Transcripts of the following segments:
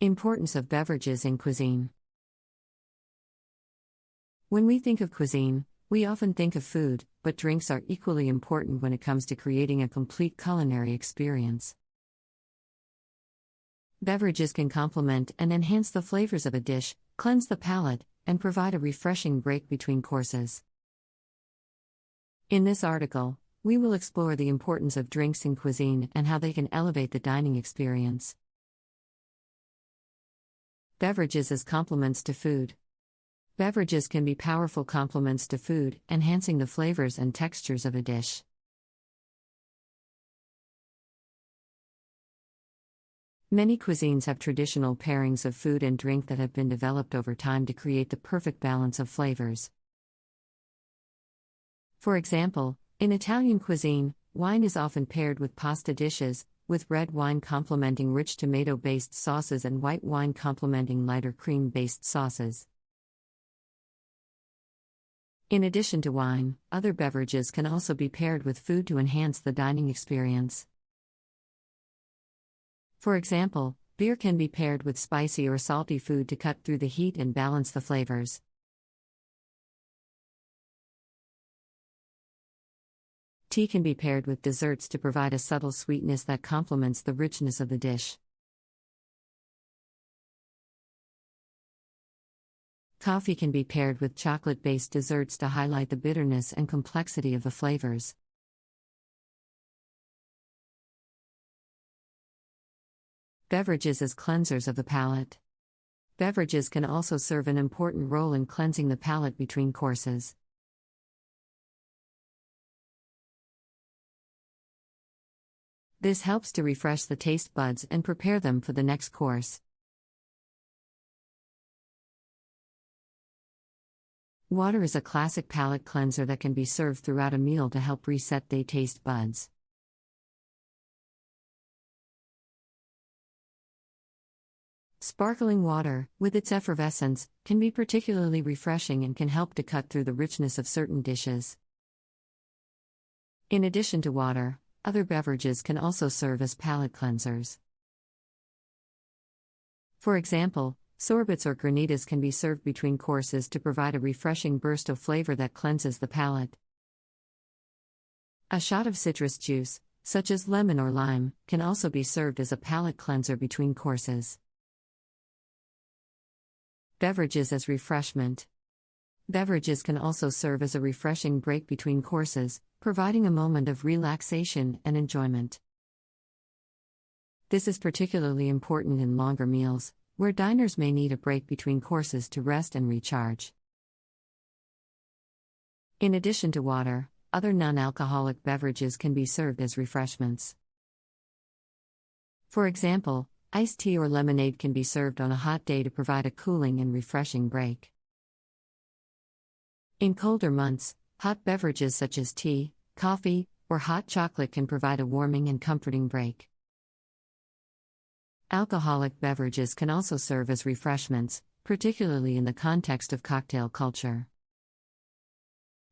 Importance of beverages in cuisine. When we think of cuisine, we often think of food, but drinks are equally important when it comes to creating a complete culinary experience. Beverages can complement and enhance the flavors of a dish, cleanse the palate, and provide a refreshing break between courses. In this article, we will explore the importance of drinks in cuisine and how they can elevate the dining experience. Beverages as complements to food. Beverages can be powerful complements to food, enhancing the flavors and textures of a dish. Many cuisines have traditional pairings of food and drink that have been developed over time to create the perfect balance of flavors. For example, in Italian cuisine, wine is often paired with pasta dishes, with red wine complementing rich tomato-based sauces and white wine complementing lighter cream-based sauces. In addition to wine, other beverages can also be paired with food to enhance the dining experience. For example, beer can be paired with spicy or salty food to cut through the heat and balance the flavors. Tea can be paired with desserts to provide a subtle sweetness that complements the richness of the dish. Coffee can be paired with chocolate-based desserts to highlight the bitterness and complexity of the flavors. Beverages as cleansers of the palate. Beverages can also serve an important role in cleansing the palate between courses. This helps to refresh the taste buds and prepare them for the next course. Water is a classic palate cleanser that can be served throughout a meal to help reset the taste buds. Sparkling water, with its effervescence, can be particularly refreshing and can help to cut through the richness of certain dishes. In addition to water, other beverages can also serve as palate cleansers. For example, sorbets or granitas can be served between courses to provide a refreshing burst of flavor that cleanses the palate. A shot of citrus juice, such as lemon or lime, can also be served as a palate cleanser between courses. Beverages as refreshment. Beverages can also serve as a refreshing break between courses, providing a moment of relaxation and enjoyment. This is particularly important in longer meals, where diners may need a break between courses to rest and recharge. In addition to water, other non-alcoholic beverages can be served as refreshments. For example, iced tea or lemonade can be served on a hot day to provide a cooling and refreshing break. In colder months, hot beverages such as tea, coffee, or hot chocolate can provide a warming and comforting break. Alcoholic beverages can also serve as refreshments, particularly in the context of cocktail culture.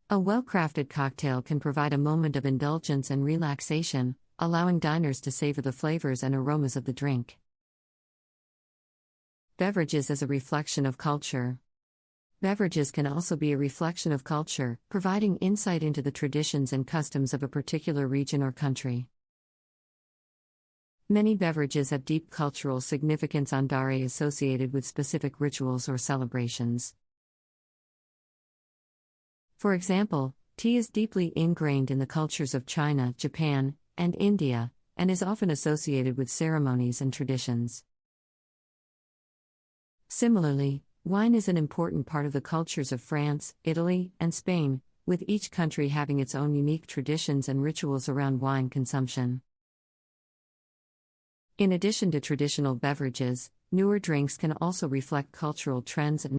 A well-crafted cocktail can provide a moment of indulgence and relaxation, allowing diners to savor the flavors and aromas of the drink. Beverages as a reflection of culture. Beverages can also be a reflection of culture, providing insight into the traditions and customs of a particular region or country. Many beverages have deep cultural significance associated with specific rituals or celebrations. For example, tea is deeply ingrained in the cultures of China, Japan, and India, and is often associated with ceremonies and traditions. Similarly, wine is an important part of the cultures of France, Italy, and Spain, with each country having its own unique traditions and rituals around wine consumption. In addition to traditional beverages, newer drinks can also reflect cultural trends and